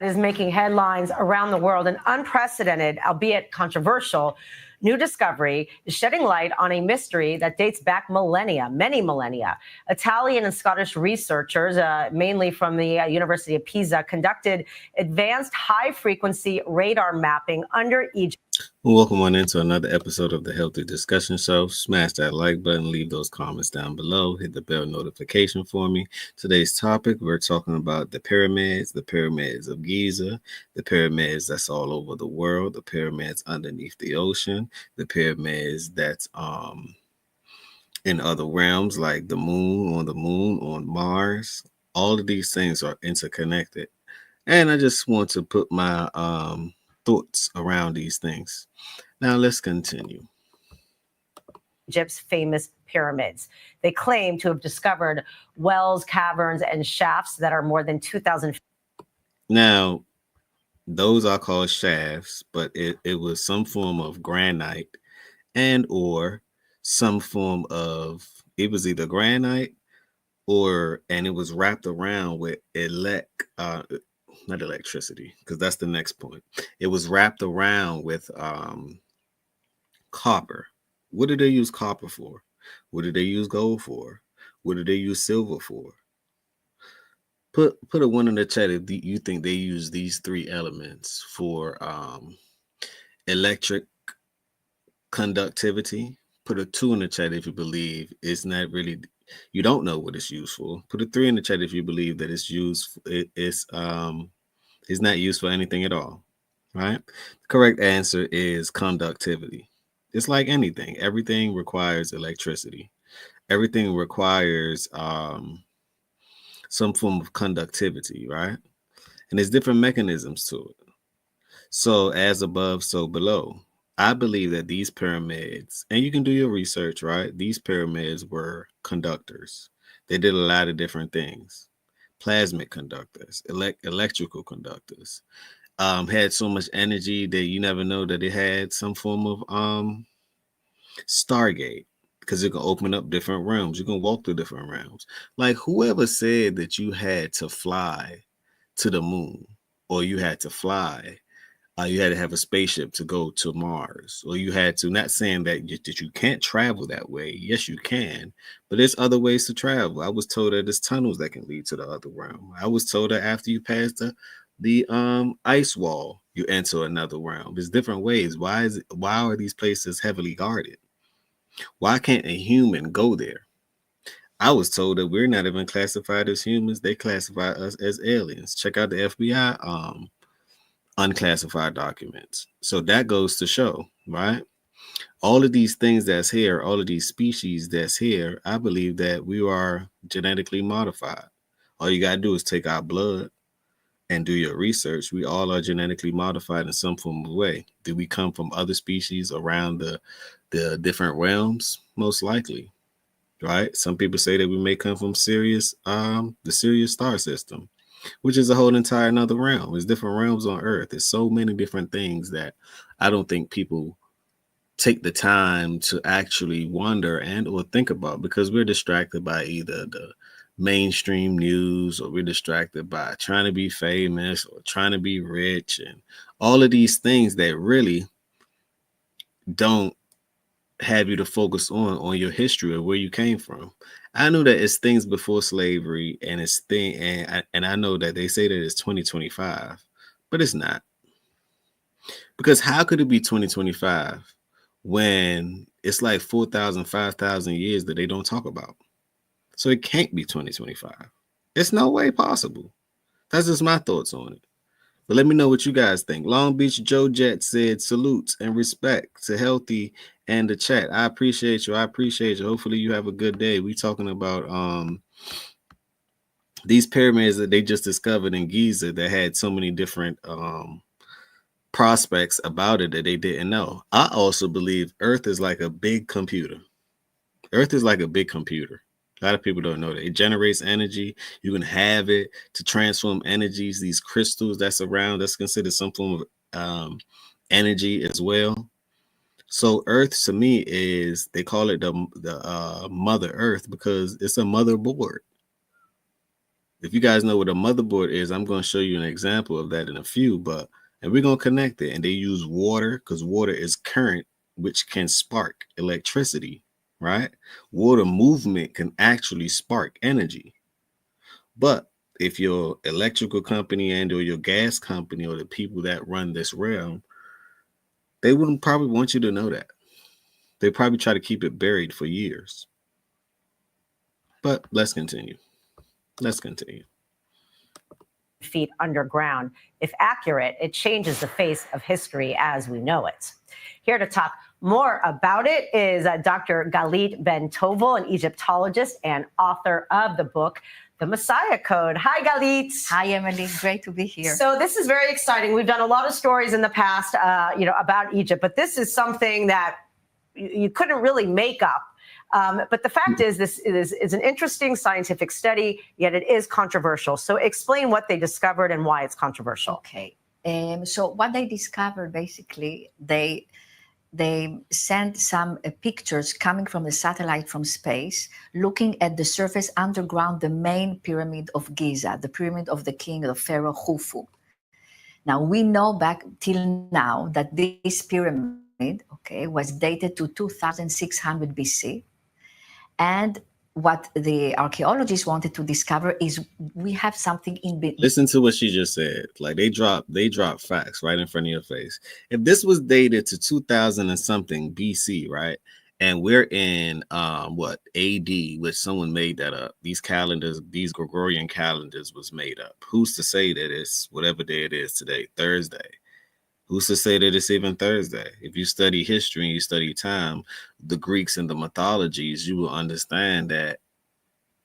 is making headlines around the world. An unprecedented, albeit controversial, new discovery is shedding light on a mystery that dates back millennia, many millennia. Italian and Scottish researchers, mainly from the University of Pisa, conducted advanced high-frequency radar mapping under Egypt. Welcome on into another episode of the Healthy Discussion Show. Smash that like button, leave those comments down below, hit the bell notification for me. Today's topic, we're talking about the pyramids of Giza, the pyramids that's all over the world, the pyramids underneath the ocean, the pyramids that's in other realms like the moon, on Mars. All of these things are interconnected. And I just want to put my thoughts around these things. Now let's continue. Egypt's famous pyramids. They claim to have discovered wells, caverns, and shafts that are more than 2,000. Now, those are called shafts, but it was some form of granite and or some form of, it was either granite and it was wrapped around with not electricity, because that's the next point. It was wrapped around with copper. What did they use copper for? What did they use gold for? What did they use silver for? Put a one in the chat if you think they use these three elements for electric conductivity. Put a 2 in the chat if you believe it's not really, you don't know what it's used for. Put a 3 in the chat if you believe that it's used, it's not used for anything at all, right? The correct answer is conductivity. It's like anything. Everything requires electricity. Everything requires some form of conductivity, right? And there's different mechanisms to it. So as above, so below. I believe that these pyramids, and you can do your research, right? These pyramids were conductors. They did a lot of different things. Plasmic conductors, electrical conductors, had so much energy that you never know that it had some form of Stargate, because it can open up different realms. You can walk through different realms. Like, whoever said that you had to fly to the moon, or you had to fly, you had to have a spaceship to go to Mars, or you had to, not saying that you can't travel that way. Yes, you can, but there's other ways to travel. I was told that there's tunnels that can lead to the other realm. I was told that after you pass the ice wall, you enter another realm. There's different ways. Why are these places heavily guarded? Why can't a human go there? I was told that we're not even classified as humans. They classify us as aliens. Check out the FBI unclassified documents. So that goes to show, right? All of these things that's here, all of these species that's here, I believe that we are genetically modified. All you got to do is take our blood and do your research. We all are genetically modified in some form of way. Do we come from other species around the different realms? Most likely, right? Some people say that we may come from the Sirius star system, which is a whole entire another realm. There's different realms on Earth. There's so many different things that I don't think people take the time to actually wonder and or think about, because we're distracted by either the mainstream news, or we're distracted by trying to be famous or trying to be rich, and all of these things that really don't have you to focus on your history or where you came from. I know that it's things before slavery, and it's and I know that they say that it's 2025, but it's not. Because how could it be 2025 when it's like 4,000, 5,000 years that they don't talk about? So it can't be 2025. It's no way possible. That's just my thoughts on it. But let me know what you guys think. Long Beach Joe Jet said salutes and respect to Healthy and the chat. I appreciate you. Hopefully you have a good day. We talking about these pyramids that they just discovered in Giza that had so many different prospects about it that they didn't know. I also believe Earth is like a big computer. Earth is like a big computer. A lot of people don't know that. It generates energy. You can have it to transform energies. These crystals that's around, that's considered some form of energy as well. So Earth to me is, they call it the Mother Earth because it's a motherboard. If you guys know what a motherboard is, I'm going to show you an example of that in a few, and we're going to connect it. And they use water because water is current, which can spark electricity, right? Water movement can actually spark energy. But if your electrical company and or your gas company or the people that run this realm, they wouldn't probably want you to know that. They probably try to keep it buried for years. But let's continue. Let's continue. Feet underground. If accurate, it changes the face of history as we know it. Here to talk more about it is Dr. Galit Ben Tovel, an Egyptologist and author of the book, The Messiah Code. Hi, Galit. Hi, Emily. Great to be here. So this is very exciting. We've done a lot of stories in the past, about Egypt, but this is something that you couldn't really make up. But the fact is, this is an interesting scientific study, yet it is controversial. So explain what they discovered and why it's controversial. Okay. So what they discovered, basically, they sent some pictures coming from the satellite from space, looking at the surface underground, the main pyramid of Giza, the pyramid of the king, the pharaoh Khufu. Now, we know back till now that this pyramid, was dated to 2600 BC. And what the archaeologists wanted to discover is we have something in between. Listen to what she just said. Like they drop facts right in front of your face. If this was dated to 2000 and something BC, right? And we're in what AD, which someone made that up. These calendars, these Gregorian calendars was made up. Who's to say that it's whatever day it is today, Thursday? Who's to say that it's even Thursday? If you study history and you study time, the Greeks and the mythologies, you will understand that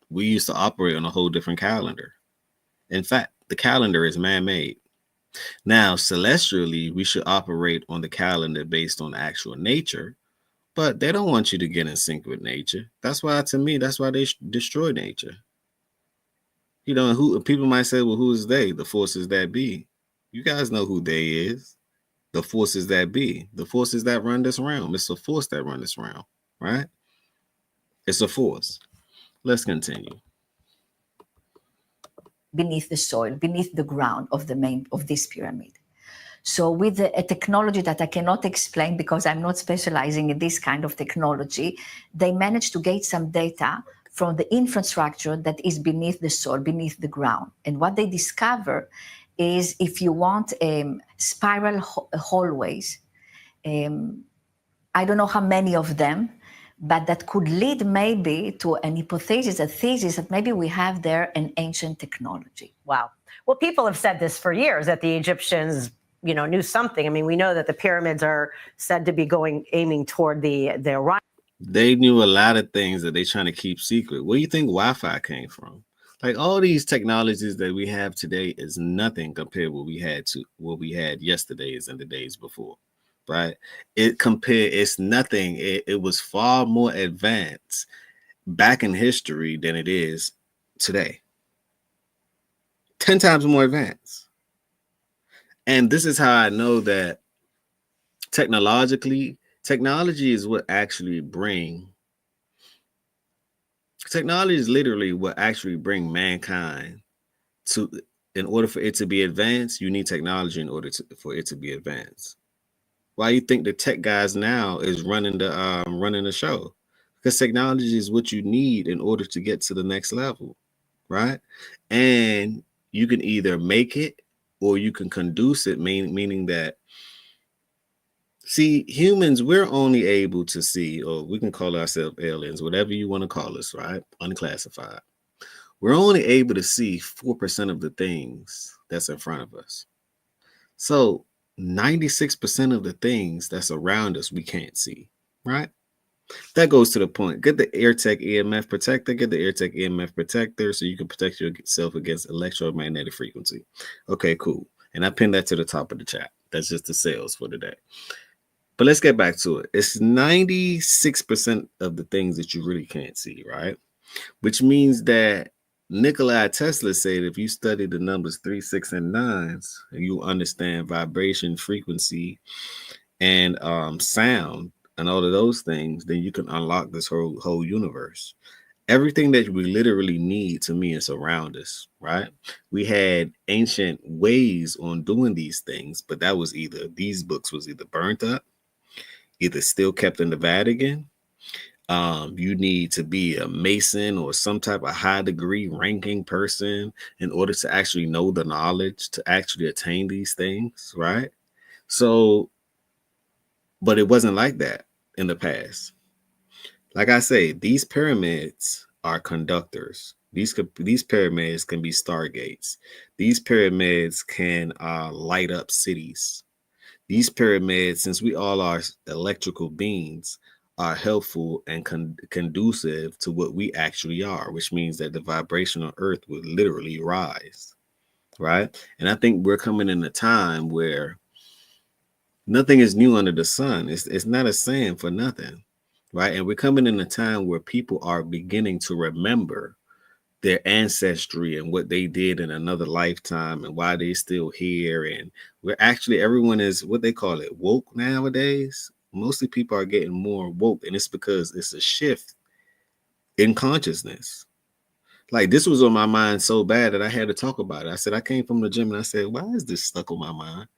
we used to operate on a whole different calendar. In fact, the calendar is man-made. Now, celestially, we should operate on the calendar based on actual nature, but they don't want you to get in sync with nature. That's why, to me, that's why they destroy nature. You know, who people might say, well, who is they? The forces that be. You guys know who they is. The forces that be, the forces that run this realm. It's a force that run this realm, right? It's a force. Let's continue. Beneath the soil, beneath the ground of this pyramid. So with a technology that I cannot explain because I'm not specializing in this kind of technology, they managed to get some data from the infrastructure that is beneath the soil, beneath the ground. And what they discover is if you want spiral hallways, I don't know how many of them, but that could lead maybe to an hypothesis, a thesis that maybe we have there an ancient technology. Wow. Well, people have said this for years, that the Egyptians, knew something. I mean, we know that the pyramids are said to be aiming toward the Orion. They knew a lot of things that they're trying to keep secret. Where do you think Wi-Fi came from? Like all these technologies that we have today is nothing compared to what we had yesterday's and the days before, right? It's nothing. It was far more advanced back in history than it is today. 10 times more advanced. And this is how I know that technology is what actually technology is literally what actually bring mankind to, in order for it to be advanced, you need technology in order for it to be advanced. Why you think the tech guys now is running the show? Because technology is what you need in order to get to the next level, right? And you can either make it or you can conduce it, meaning that, see, humans, we're only able to see, or we can call ourselves aliens, whatever you want to call us, right? Unclassified. We're only able to see 4% of the things that's in front of us. So 96% of the things that's around us, we can't see, right? That goes to the point. Get the AirTech EMF protector. Get the AirTech EMF protector so you can protect yourself against electromagnetic frequency. Okay, cool. And I pinned that to the top of the chat. That's just the sales for today. But let's get back to it. It's 96% of the things that you really can't see, right? Which means that Nikola Tesla said if you study the numbers 3, 6, and 9s, and you understand vibration, frequency, and sound, and all of those things, then you can unlock this whole universe. Everything that we literally need to me is around us, right? We had ancient ways on doing these things, but that was either these books was either burnt up, either still kept in the Vatican. You need to be a Mason or some type of high degree ranking person in order to actually know the knowledge to actually attain these things, right? So, but it wasn't like that in the past. Like I say, these pyramids are conductors. These pyramids can be stargates. These pyramids can light up cities. These pyramids, since we all are electrical beings, are helpful and conducive to what we actually are, which means that the vibration on Earth would literally rise, right? And I think we're coming in a time where nothing is new under the sun. It's not a saying for nothing, right? And we're coming in a time where people are beginning to remember their ancestry and what they did in another lifetime and why they're still here. And we're actually, everyone is what they call it, woke nowadays. Mostly people are getting more woke, and it's because it's a shift in consciousness. Like, this was on my mind so bad that I had to talk about it. I said, I came from the gym and I said, why is this stuck on my mind?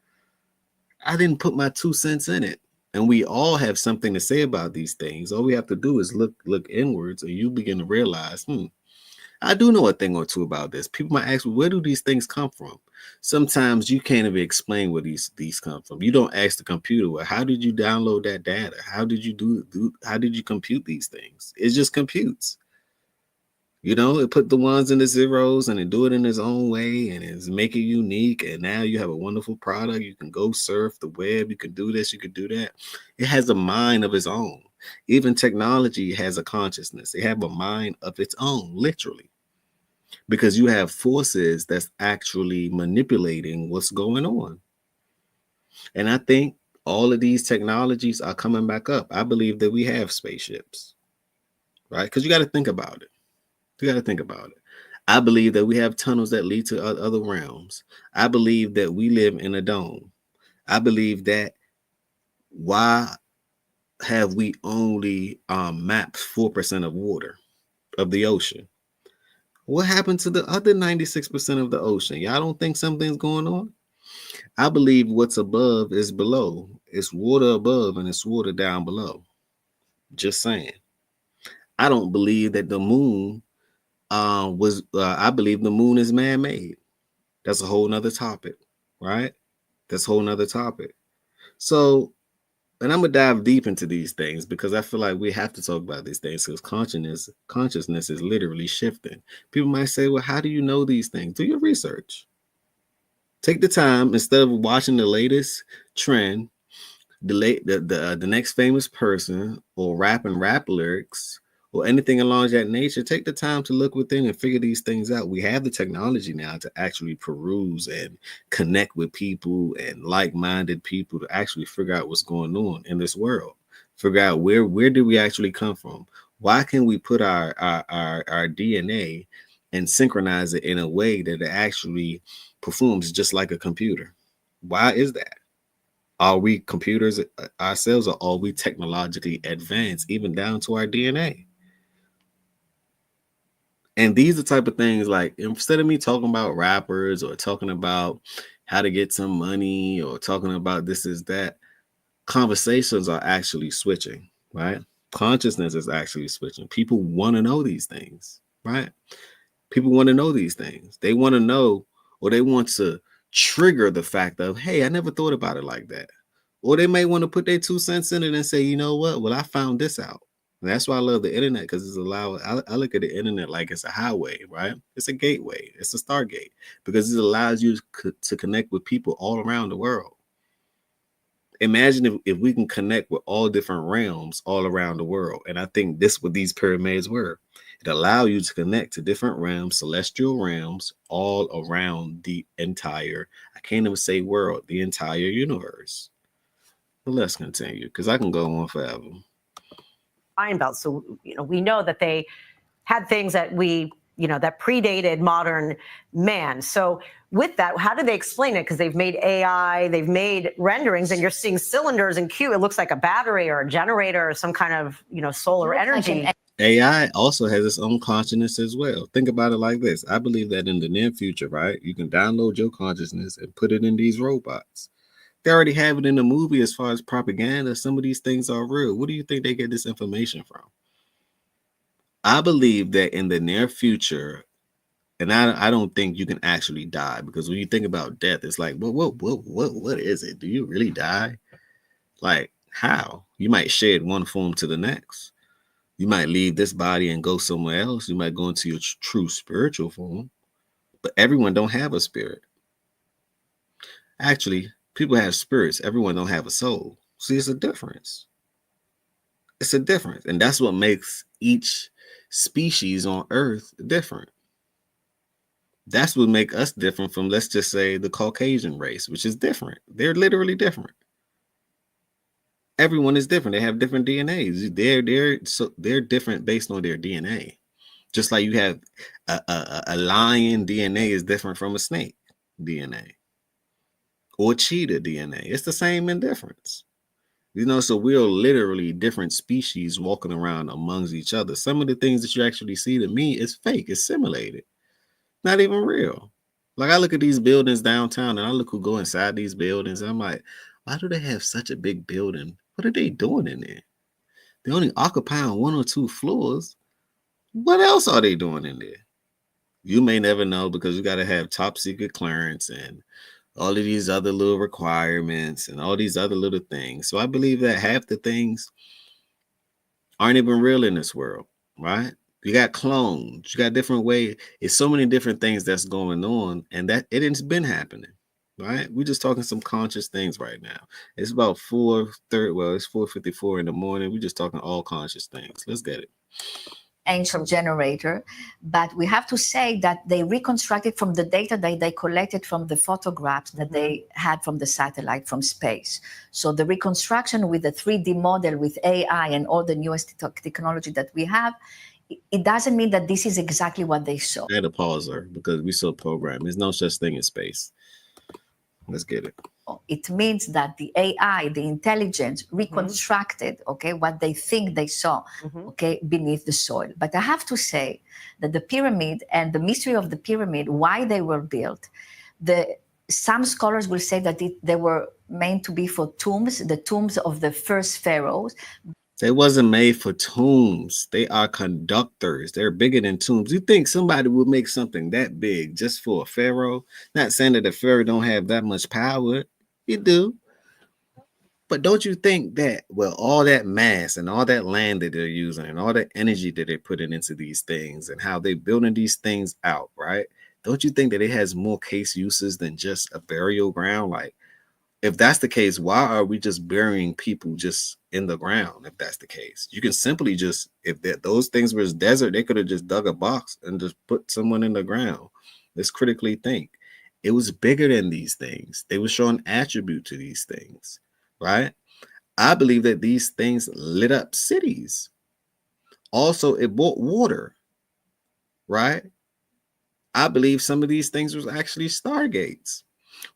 I didn't put my 2 cents in it. And we all have something to say about these things. All we have to do is look inwards, and you begin to realize, I do know a thing or two about this. People might ask me, where do these things come from? Sometimes you can't even explain where these come from. You don't ask the computer, well, how did you download that data? How did you how did you compute these things? It just computes. You know, it put the ones and the zeros and it do it in its own way and it's make it unique. And now you have a wonderful product. You can go surf the web. You can do this. You can do that. It has a mind of its own. Even technology has a consciousness. It have a mind of its own, literally, because you have forces that's actually manipulating what's going on. And I think all of these technologies are coming back up. I believe that we have spaceships, right? Because you got to think about it. You got to think about it. I believe that we have tunnels that lead to other realms. I believe that we live in a dome. I believe that why have we only mapped 4% of water, of the ocean? What happened to the other 96% of the ocean? Y'all don't think something's going on? I believe what's above is below. It's water above and it's water down below. Just saying. I don't believe that the moon I believe the moon is man-made. That's a whole nother topic, right? That's a whole nother topic. So, and I'm gonna dive deep into these things because I feel like we have to talk about these things because consciousness is literally shifting. People might say, well, how do you know these things? Do your research. Take the time, instead of watching the latest trend, the next famous person, or rap lyrics, or anything along that nature, take the time to look within and figure these things out. We have the technology now to actually peruse and connect with people and like-minded people to actually figure out what's going on in this world. Figure out where do we actually come from? Why can we put our DNA and synchronize it in a way that it actually performs just like a computer? Why is that? Are we computers ourselves, or are we technologically advanced, even down to our DNA? And these are the type of things, like, instead of me talking about rappers or talking about how to get some money or talking about this is that, conversations are actually switching, right? Consciousness is actually switching. People want to know these things, right? People want to know these things. They want to know, or they want to trigger the fact of, hey, I never thought about it like that. Or they may want to put their 2 cents in it and say, you know what? Well, I found this out. And that's why I love the internet, because it's I look at the internet like it's a highway, right? It's a gateway. It's a stargate, because it allows you to connect with people all around the world. Imagine if we can connect with all different realms all around the world. And I think this is what these pyramids were. It allowed you to connect to different realms, celestial realms, all around the entire, I can't even say world, the entire universe. But let's continue, because I can go on forever. Iron Belt. So, we know that they had things that that predated modern man. So with that, how do they explain it? Because they've made AI, they've made renderings, and you're seeing cylinders and Q. It looks like a battery or a generator or some kind of, solar energy. AI also has its own consciousness as well. Think about it like this. I believe that in the near future, right, you can download your consciousness and put it in these robots. They already have it in the movie as far as propaganda. Some of these things are real. What do you think they get this information from? I believe that in the near future, and I don't think you can actually die, because when you think about death, it's like, what is it? Do you really die? Like, how? You might shed one form to the next. You might leave this body and go somewhere else. You might go into your true spiritual form. But everyone don't have a spirit. Actually, people have spirits. Everyone don't have a soul. See, it's a difference. It's a difference. And that's what makes each species on Earth different. That's what make us different from, let's just say, the Caucasian race, which is different. They're literally different. Everyone is different. They have different DNAs. They're different based on their DNA. Just like you have a lion DNA is different from a snake DNA or cheetah DNA. It's the same in difference. So we're literally different species walking around amongst each other. Some of the things that you actually see to me is fake. It's simulated. Not even real. Like, I look at these buildings downtown and I look who go inside these buildings. And I'm like, why do they have such a big building? What are they doing in there? They're only occupying 1 or 2 floors. What else are they doing in there? You may never know, because you got to have top secret clearance and all of these other little requirements and all these other little things. So I believe that half the things aren't even real in this world, right? You got clones, you got different ways. It's so many different things that's going on, and that it's been happening, right? We're just talking some conscious things right now. It's about 4:30. Well, it's 4:54 in the morning. We're just talking all conscious things. Let's get it. Angel generator, but we have to say that they reconstructed from the data that they collected from the photographs that they had from the satellite from space. So the reconstruction with the 3D model with AI and all the newest technology that we have, it doesn't mean that this is exactly what they saw. I had to pause her because we so programmed. There's no such thing as space. Let's get it. It means that the AI, the intelligence, reconstructed, okay, what they think they saw, okay, beneath the soil. But I have to say that the pyramid and the mystery of the pyramid, why they were built, some scholars will say that they were meant to be for tombs, the tombs of the first pharaohs. They wasn't made for tombs. They are conductors. They're bigger than tombs. You think somebody would make something that big just for a pharaoh? Not saying that the pharaoh don't have that much power. You do. But don't you think that, well, all that mass and all that land that they're using and all that energy that they're putting into these things and how they're building these things out, right? Don't you think that it has more case uses than just a burial ground? Like, if that's the case, why are we just burying people just in the ground? If that's the case, you can simply just, if those things were desert, they could have just dug a box and just put someone in the ground. Let's critically think. It was bigger than these things. They were showing attribute to these things, right? I believe that these things lit up cities. Also, it brought water, right? I believe some of these things was actually stargates,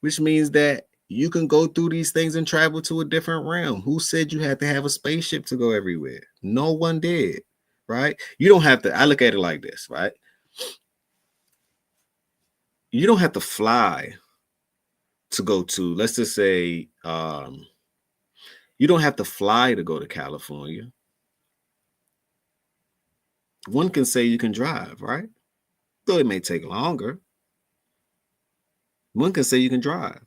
which means that you can go through these things and travel to a different realm. Who said you had to have a spaceship to go everywhere? No one did, right? You don't have to. I look at it like this, right? You don't have to fly to go to, let's just say, you don't have to fly to go to California. One can say you can drive, right? Though it may take longer. One can say you can drive.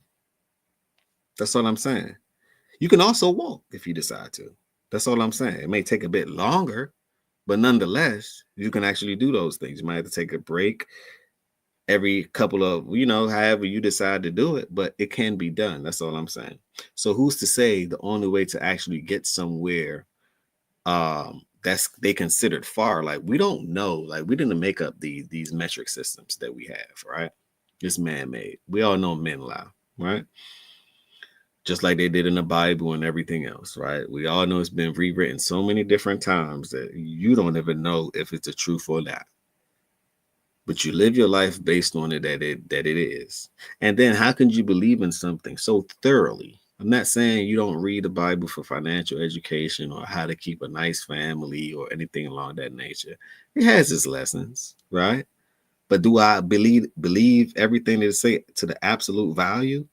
That's all I'm saying. You can also walk if you decide to. That's all I'm saying. It may take a bit longer, but nonetheless, you can actually do those things. You might have to take a break every couple of, however you decide to do it, but it can be done. That's all I'm saying. So who's to say the only way to actually get somewhere that's they considered far? Like, we don't know. Like, we didn't make up these metric systems that we have, right? It's man-made. We all know men lie, right? Just like they did in the Bible and everything else, right? We all know it's been rewritten so many different times that you don't even know if it's the truth or not. But you live your life based on it that it is. And then how can you believe in something so thoroughly, I'm not saying you don't read the Bible for financial education or how to keep a nice family or anything along that nature. It has its lessons, right? But do I believe everything they say to the absolute value?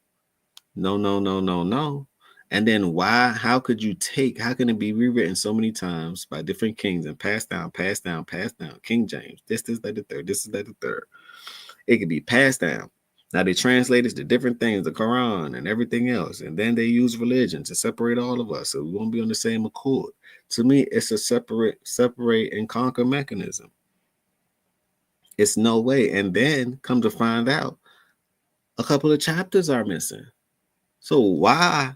No, no, no, no, no. And then why? How could you take? How can it be rewritten so many times by different kings and passed down, passed down, passed down? King James, this, that, the third. This is that, the third. It could be passed down. Now they translate it to different things, the Quran and everything else, and then they use religion to separate all of us, so we won't be on the same accord. To me, it's a separate and conquer mechanism. It's no way. And then come to find out, a couple of chapters are missing. So why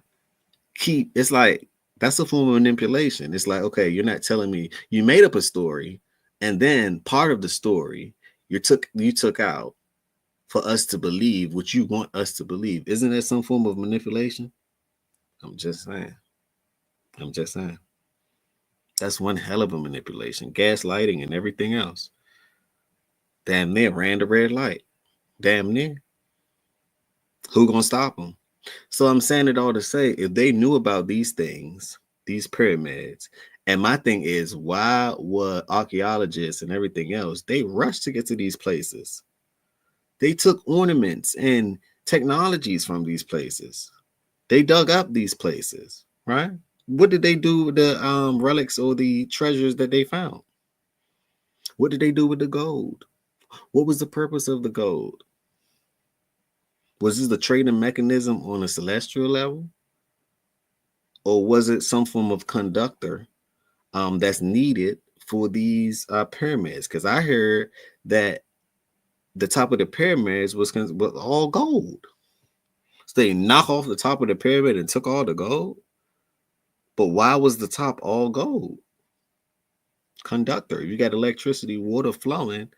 keep? It's like that's a form of manipulation. It's like, okay, you're not telling me you made up a story, and then part of the story you took out for us to believe what you want us to believe. Isn't that some form of manipulation? I'm just saying. I'm just saying. That's one hell of a manipulation. Gaslighting and everything else. Damn near ran the red light. Damn near. Who gonna stop them? So I'm saying it all to say, if they knew about these things, these pyramids, and my thing is, why would archaeologists and everything else, they rushed to get to these places? They took ornaments and technologies from these places. They dug up these places, right? What did they do with the relics or the treasures that they found? What did they do with the gold? What was the purpose of the gold? Was this the trading mechanism on a celestial level? Or was it some form of conductor that's needed for these pyramids? Because I heard that the top of the pyramids was all gold. So they knock off the top of the pyramid and took all the gold. But why was the top all gold? Conductor. You got electricity, water flowing,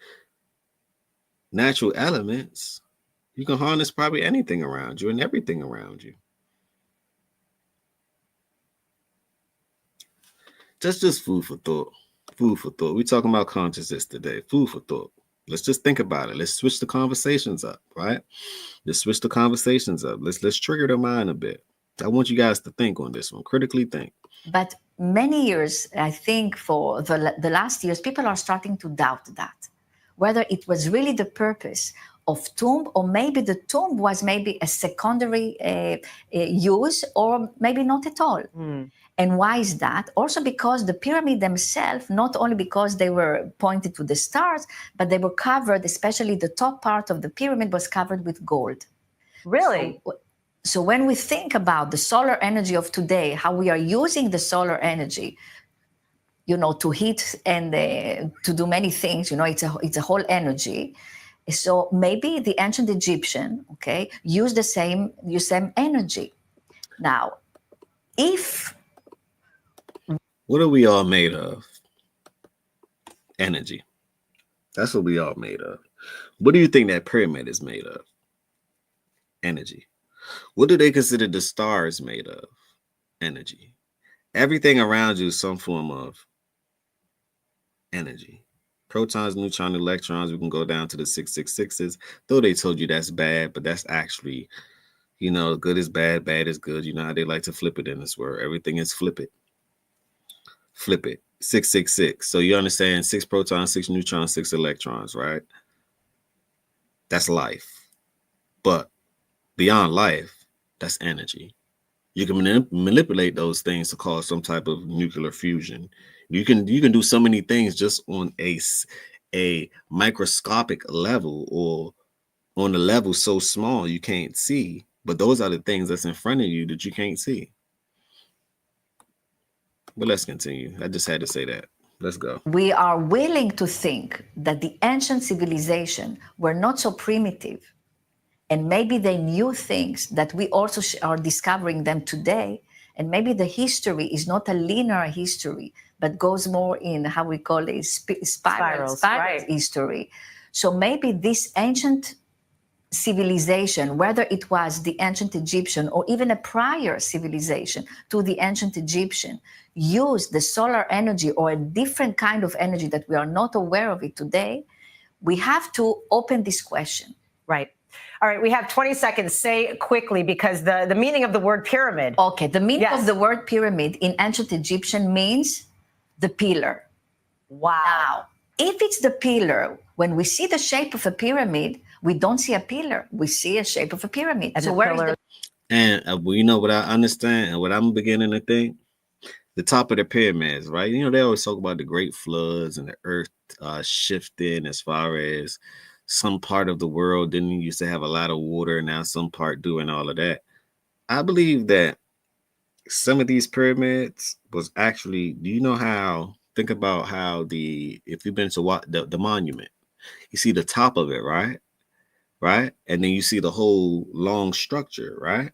natural elements. You can harness probably anything around you and everything around you. That's just food for thought. Food for thought. We're talking about consciousness today. Food for thought. Let's just think about it. Let's switch the conversations up, right? Let's switch the conversations up. Let's trigger the mind a bit. I want you guys to think on this one. Critically think. But many years, I think for the last years, people are starting to doubt that, whether it was really the purpose of tomb, or maybe the tomb was maybe a secondary use, or maybe not at all. And why is that? Also because the pyramid themselves, not only because they were pointed to the stars, but they were covered, especially the top part of the pyramid was covered with gold. Really? So when we think about the solar energy of today, how we are using the solar energy, to heat and to do many things, it's a whole energy. So maybe the ancient Egyptian, used the same energy. Now, what are we all made of? Energy. That's what we all made of. What do you think that pyramid is made of? Energy. What do they consider the stars made of? Energy. Everything around you is some form of energy. Protons, neutrons, electrons, we can go down to the 666s, though they told you that's bad, but that's actually, good is bad, bad is good. You know how they like to flip it in this world. Everything is flip it. Flip it. 666. So you understand 6 protons, 6 neutrons, 6 electrons, right? That's life. But beyond life, that's energy. You can manipulate those things to cause some type of nuclear fusion. You can do so many things just on a microscopic level, or on a level so small you can't see. But those are the things that's in front of you that you can't see. But let's continue. I just had to say that. Let's go. We are willing to think that the ancient civilization were not so primitive, and maybe they knew things that we also are discovering them today. And maybe the history is not a linear history, but goes more in how we call it spiral right. History. So maybe this ancient civilization, whether it was the ancient Egyptian or even a prior civilization to the ancient Egyptian, used the solar energy or a different kind of energy that we are not aware of it today. We have to open this question. Right. All right, we have 20 seconds. Say quickly, because the meaning of the word pyramid. Okay, the meaning Yes. of the word pyramid in ancient Egyptian means the pillar. Wow. Now, if it's the pillar, when we see the shape of a pyramid, we don't see a pillar. We see a shape of a pyramid. And so the where is pillar- the And you know what I understand and what I'm beginning to think? The top of the pyramids, right? You know, they always talk about the great floods and the earth shifting as far as some part of the world didn't used to have a lot of water, now some part doing all of that. I believe that some of these pyramids was actually, do you know how, think about how if you've been to what the monument, you see the top of it, right? Right? And then you see the whole long structure, right?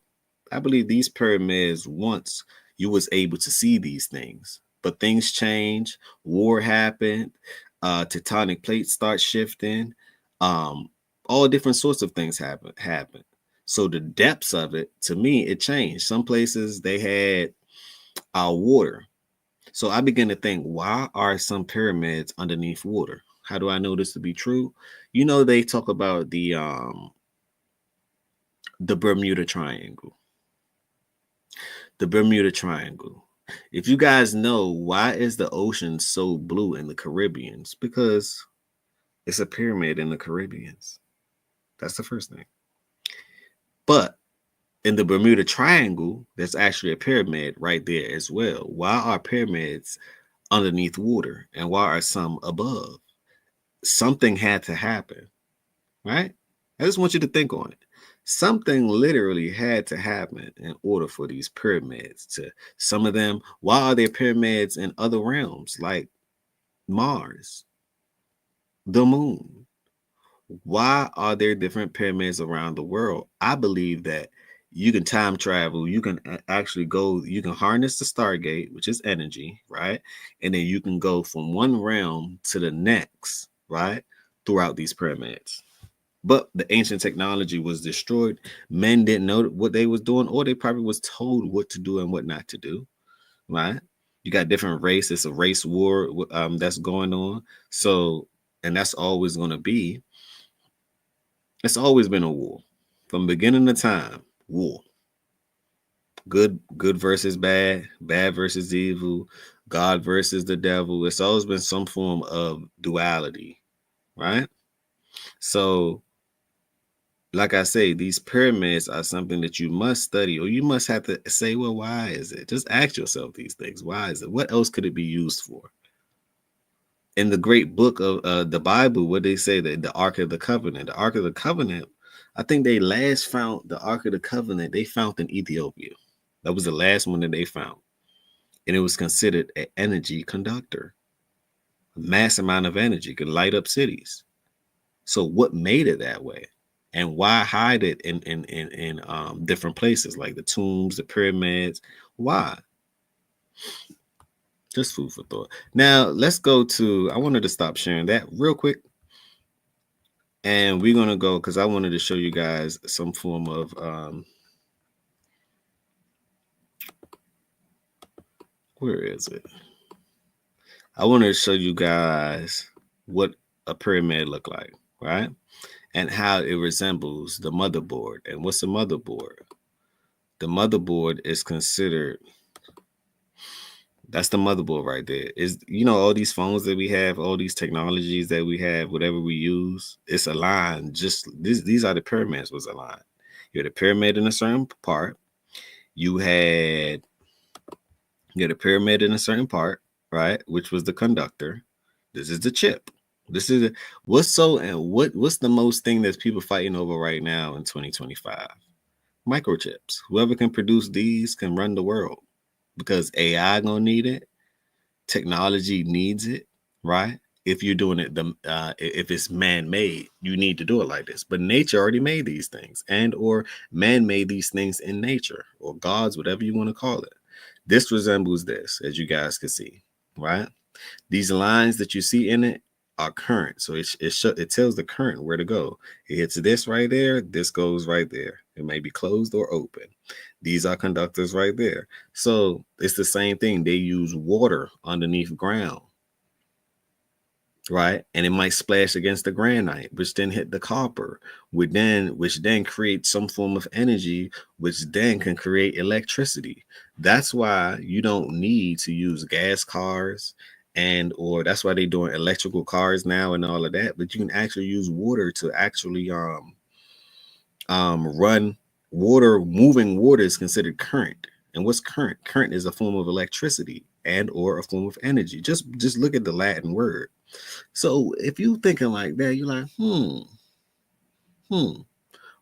I believe these pyramids once you was able to see these things, but things change. War happened. Tectonic plates start shifting. Um, all different sorts of things happen. So the depths of it, to me, it changed. Some places they had water. So I begin to think, why are some pyramids underneath water? How do I know this to be true? You know, they talk about the Bermuda Triangle. The Bermuda Triangle. If you guys know, why is the ocean so blue in the Caribbeans? Because it's a pyramid in the Caribbeans. That's the first thing. But in the Bermuda Triangle, there's actually a pyramid right there as well. Why are pyramids underneath water and why are some above? Something had to happen, right? I just want you to think on it. Something literally had to happen in order for these pyramids to, some of them, why are there pyramids in other realms like Mars, the moon? Why are there different pyramids around the world? I believe that you can time travel, you can actually go, you can harness the Stargate, which is energy, right? And then you can go from one realm to the next, right? Throughout these pyramids. But the ancient technology was destroyed. Men didn't know what they was doing, or they probably was told what to do and what not to do. Right? You got different races. It's a race war that's going on. So, and that's always going to be. It's always been a war from beginning of time. War. Good versus bad. Bad versus evil. God versus the devil. It's always been some form of duality. Right? So like I say, these pyramids are something that you must study, or you must have to say, well, why is it? Just ask yourself these things. Why is it? What else could it be used for? In the great book of the Bible, what they say, that the Ark of the Covenant, I think they last found the Ark of the Covenant, they found in Ethiopia. That was the last one that they found. And it was considered an energy conductor. A mass amount of energy could light up cities. So what made it that way? And why hide it in different places like the tombs, the pyramids? Why? Just food for thought. Now let's go to. I wanted to stop sharing that real quick, and we're gonna go because I wanted to show you guys some form of where is it? I wanted to show you guys what a pyramid look like, right? And how it resembles the motherboard. And what's a motherboard? The motherboard is considered, that's the motherboard right there. Is, you know, all these phones that we have, all these technologies that we have, whatever we use, it's aligned. Just these are the pyramids was aligned. You had a pyramid in a certain part. You had a pyramid in a certain part, right? Which was the conductor. This is the chip. This is what's so, and what's the most thing that people fighting over right now in 2025? Microchips. Whoever can produce these can run the world, because AI gonna need it. Technology needs it, right? If you're doing it, if it's man-made, you need to do it like this. But nature already made these things, and or man made these things in nature, or gods, whatever you want to call it. This resembles this, as you guys can see, right? These lines that you see in it are current, so it tells the current where to go. It hits this right there. This goes right there. It may be closed or open. These are conductors right there. So it's the same thing. They use water underneath ground. right? And it might splash against the granite, which then hit the copper, which then creates some form of energy, which then can create electricity. That's why you don't need to use gas cars, and or that's why they're doing electrical cars now and all of that. But you can actually use water to actually run water. Moving water is considered current. And what's current? Current is a form of electricity and or a form of energy. Just look at the Latin word. So if you thinking like that, you're like,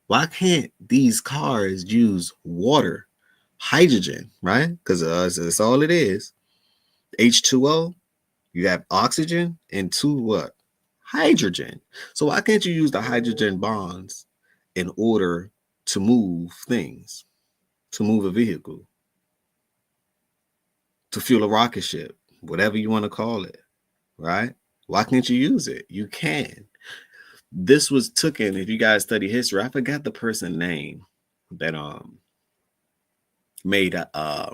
why can't these cars use water, hydrogen, right? Because that's all it is. H2O, you have oxygen and two what? Hydrogen. So why can't you use the hydrogen bonds in order to move things, to move a vehicle, to fuel a rocket ship, whatever you want to call it, right? Why can't you use it? You can. This was taken, if you guys study history, I forgot the person name that made a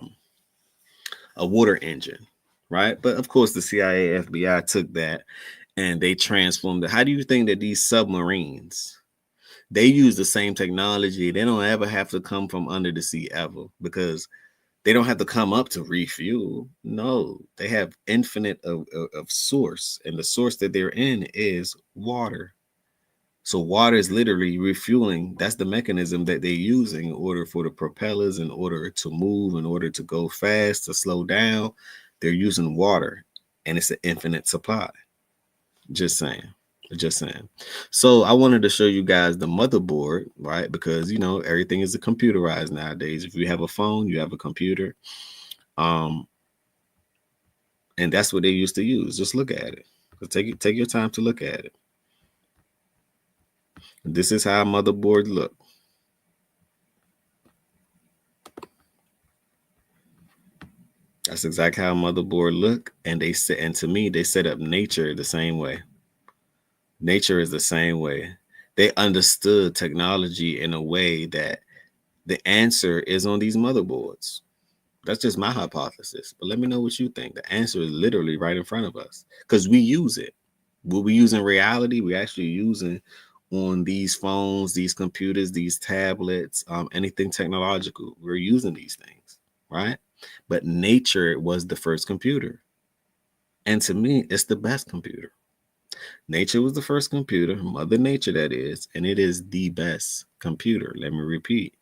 water engine, right? But of course the CIA, FBI took that and they transformed it. How do you think that these submarines, they use the same technology? They don't ever have to come from under the sea ever, because they don't have to come up to refuel. No, they have infinite of source, and the source that they're in is water. So water is literally refueling. That's the mechanism that they use in order for the propellers, in order to move, in order to go fast, to slow down. They're using water, and it's an infinite supply. Just saying. Just saying. So I wanted to show you guys the motherboard, right? Because everything is computerized nowadays. If you have a phone, you have a computer. And that's what they used to use. Just look at it. Take your time to look at it. This is how a motherboard look. That's exactly how a motherboard look. And to me, they set up nature the same way. Nature is the same way. They understood technology in a way that the answer is on these motherboards. That's just my hypothesis. But let me know what you think. The answer is literally right in front of us because we use it. What we use in reality, we actually using on these phones, these computers, these tablets, anything technological. We're using these things, right? But nature was the first computer. And to me, it's the best computer. Nature was the first computer, Mother Nature that is, and it is the best computer. Let me repeat.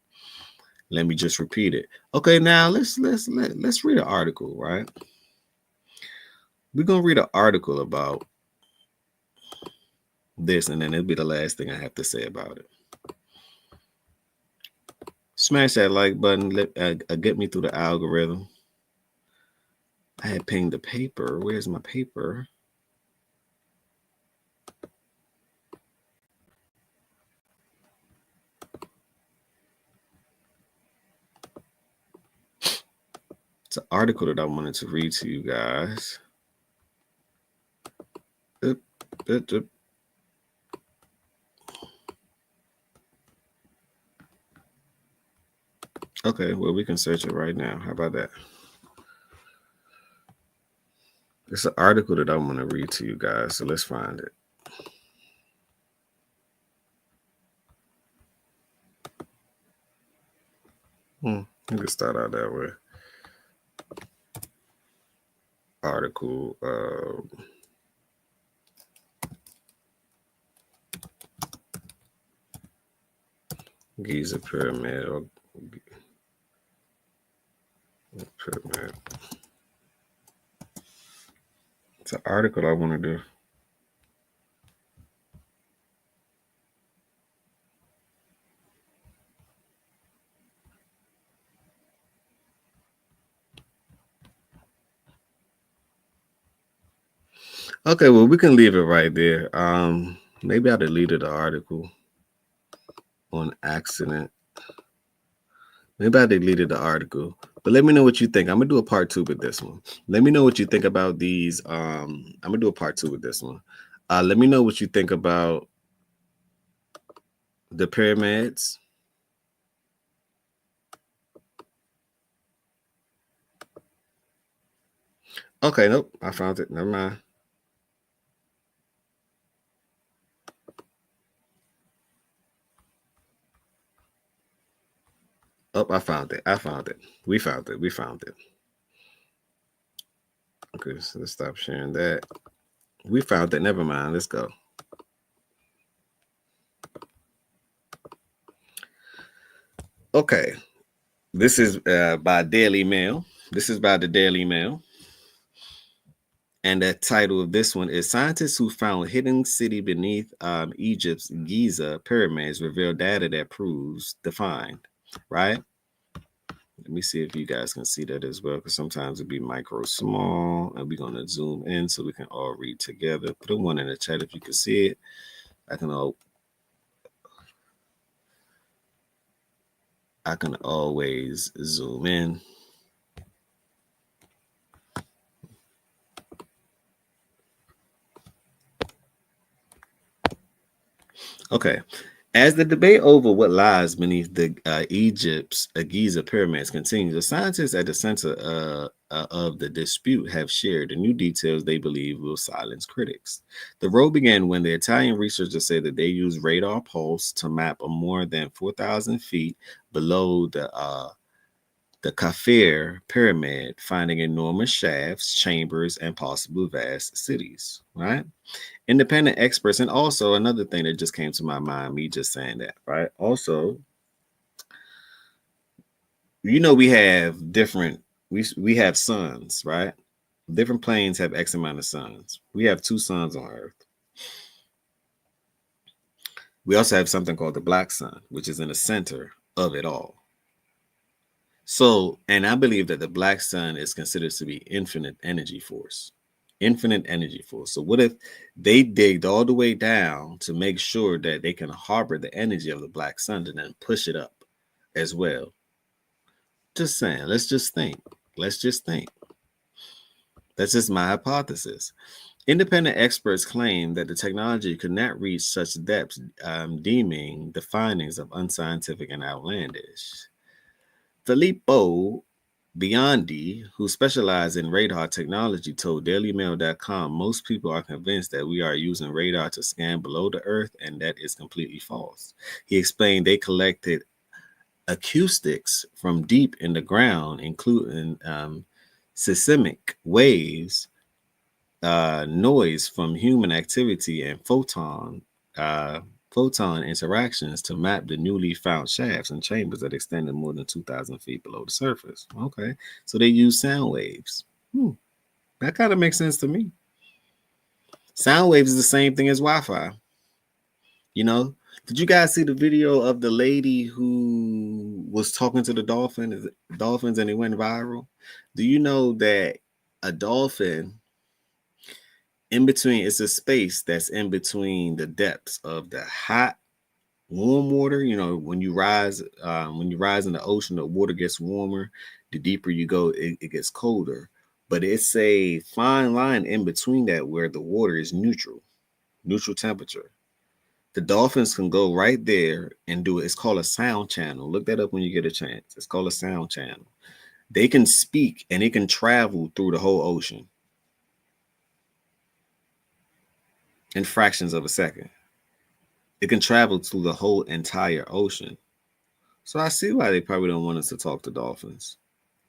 Let me just repeat it. Okay, now let's read an article, right? We're gonna read an article about this, and then it'll be the last thing I have to say about it. Smash that like button. Get me through the algorithm. I had pinged the paper. Where's my paper? It's an article that I wanted to read to you guys. Okay, well, we can search it right now. How about that? It's an article that I want to read to you guys, so let's find it. You can start out that way. Article. Giza pyramid or pyramid. It's an article I want to do. Okay, well, we can leave it right there. Maybe I deleted the article on accident. Maybe I deleted the article, but let me know what you think. I'm gonna do a part 2 with this one. Let me know what you think about these. I'm gonna do a part 2 with this one. Let me know what you think about the pyramids. Okay, nope, I found it. Never mind. Oh, I found it. We found it. Okay, so let's stop sharing that. We found it. Never mind. Let's go. Okay. This is by Daily Mail. This is by the Daily Mail. And the title of this one is Scientists Who Found Hidden City Beneath Egypt's Giza Pyramids Reveal Data That Proves Defined. Right? Let me see if you guys can see that as well, because sometimes it'll be micro small, and we're going to zoom in so we can all read together. Put a one in the chat if you can see it. I can always zoom in. Okay. As the debate over what lies beneath the Egypt's Giza pyramids continues, the scientists at the center of the dispute have shared the new details they believe will silence critics. The row began when the Italian researchers said that they used radar pulse to map a more than 4,000 feet below the Kafir pyramid, finding enormous shafts, chambers, and possible vast cities. Right? Independent experts, and also another thing that just came to my mind, me just saying that, right? Also, we have different, we have suns, right? Different planes have X amount of suns. We have 2 suns on Earth. We also have something called the black sun, which is in the center of it all. So, and I believe that the black sun is considered to be infinite energy force. Infinite energy force. So what if they digged all the way down to make sure that they can harbor the energy of the black sun and then push it up as well? Just saying. Let's just think. That's just my hypothesis. Independent experts claim that the technology could not reach such depths, deeming the findings of unscientific and outlandish. Filippo Biondi, who specializes in radar technology, told DailyMail.com most people are convinced that we are using radar to scan below the earth, and that is completely false. He explained they collected acoustics from deep in the ground, including seismic waves, noise from human activity, and photon interactions to map the newly found shafts and chambers that extended more than 2,000 feet below the surface. Okay, so they use sound waves. That kind of makes sense to me. Sound waves is the same thing as Wi-Fi. Did you guys see the video of the lady who was talking to the dolphins and it went viral? Do you know that a dolphin it's a space that's in between the depths of the hot warm water. When you rise in the ocean, the water gets warmer. The deeper you go, it gets colder. But it's a fine line in between that where the water is neutral temperature. The dolphins can go right there and do it. It's called a sound channel. Look that up when you get a chance. It's called a sound channel. They can speak and it can travel through the whole ocean in fractions of a second. It can travel through the whole entire ocean. So I see why they probably don't want us to talk to dolphins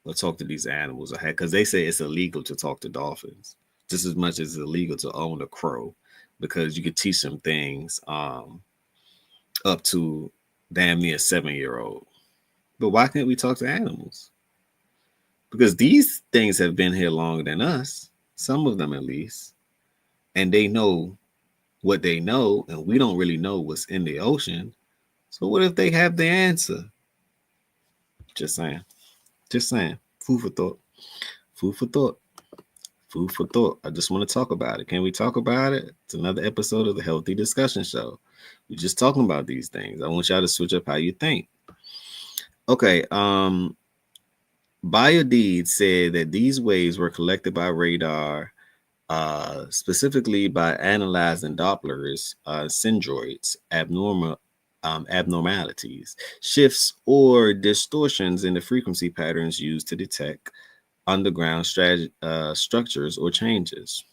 or talk to these animals, because they say it's illegal to talk to dolphins just as much as it's illegal to own a crow, because you could teach them things up to damn near 7-year-old. But why can't we talk to animals? Because these things have been here longer than us, some of them at least, and they know what they know, and we don't really know what's in the ocean. So what if they have the answer? Just saying. Food for thought. I just want to talk about it. Can we talk about it? It's another episode of the Healthy Discussion Show. We're just talking about these things. I want y'all to switch up how you think. Okay. BioDeed said that these waves were collected by radar, specifically by analyzing Doppler's syndroids, abnormalities, shifts, or distortions in the frequency patterns used to detect underground structures or changes.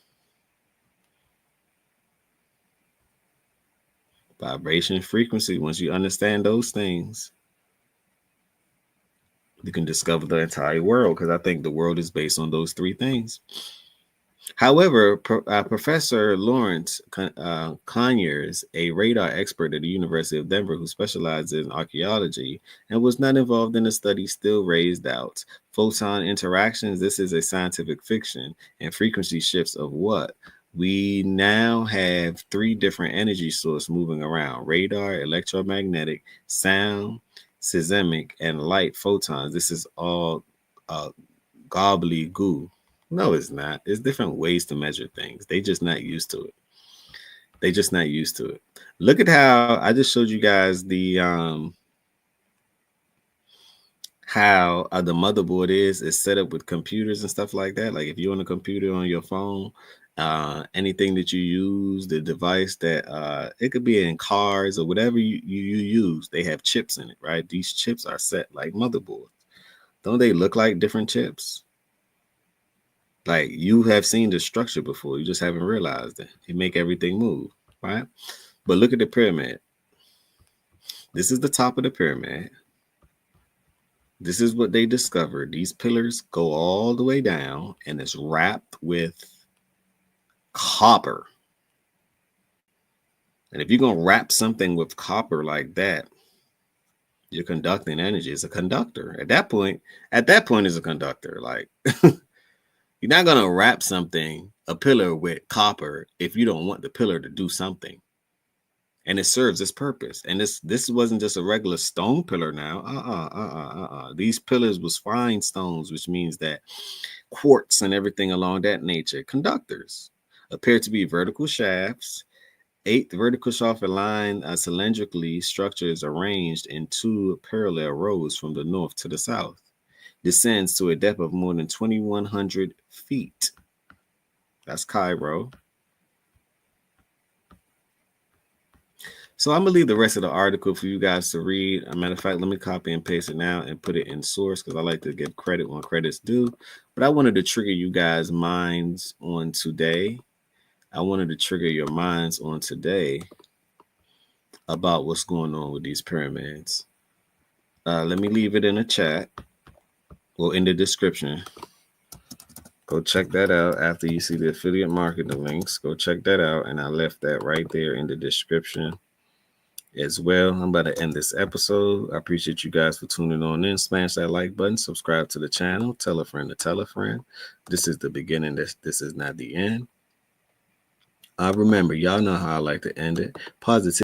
Vibration, frequency, once you understand those things, You can discover the entire world, because I think the world is based on those three things. However, Professor Lawrence Conyers, a radar expert at the University of Denver who specializes in archaeology and was not involved in the study, still raised doubts. Photon interactions, this is a scientific fiction, and frequency shifts of what? We now have three different energy sources moving around: radar, electromagnetic, sound, seismic, and light photons. This is all gobbly-goo. No, it's not. It's different ways to measure things. They just not used to it. They just not used to it. Look at how I just showed you guys how the motherboard is set up with computers and stuff like that. Like if you're on a computer on your phone, anything that you use, the device that it could be in cars or whatever you use, they have chips in it, right? These chips are set like motherboards. Don't they look like different chips? Like you have seen the structure before, you just haven't realized it. It make everything move, right? But look at the pyramid. This is the top of the pyramid. This is what they discovered. These pillars go all the way down and it's wrapped with copper. And if you're going to wrap something with copper like that, you're conducting energy. It's a conductor. At that point, it's a conductor. Like you're not going to wrap a pillar with copper if you don't want the pillar to do something. And it serves its purpose. And this wasn't just a regular stone pillar now. These pillars was fine stones, which means that quartz and everything along that nature, conductors, appear to be vertical shafts. 8 vertical shaft aligned cylindrically structures arranged in 2 parallel rows from the north to the south. Descends to a depth of more than 2,100 feet. That's Cairo. So I'm going to leave the rest of the article for you guys to read. As a matter of fact, let me copy and paste it now and put it in source because I like to give credit when credit's due. But I wanted to trigger you guys' minds on today. I wanted to trigger your minds on today about what's going on with these pyramids. Let me leave it in the chat or in the description. Go check that out after you see the affiliate marketing links. Go check that out. And I left that right there in the description as well. I'm about to end this episode. I appreciate you guys for tuning on in. Smash that like button, subscribe to the channel, tell a friend to tell a friend. This is the beginning. This is not the end. Remember, y'all know how I like to end it. Positive.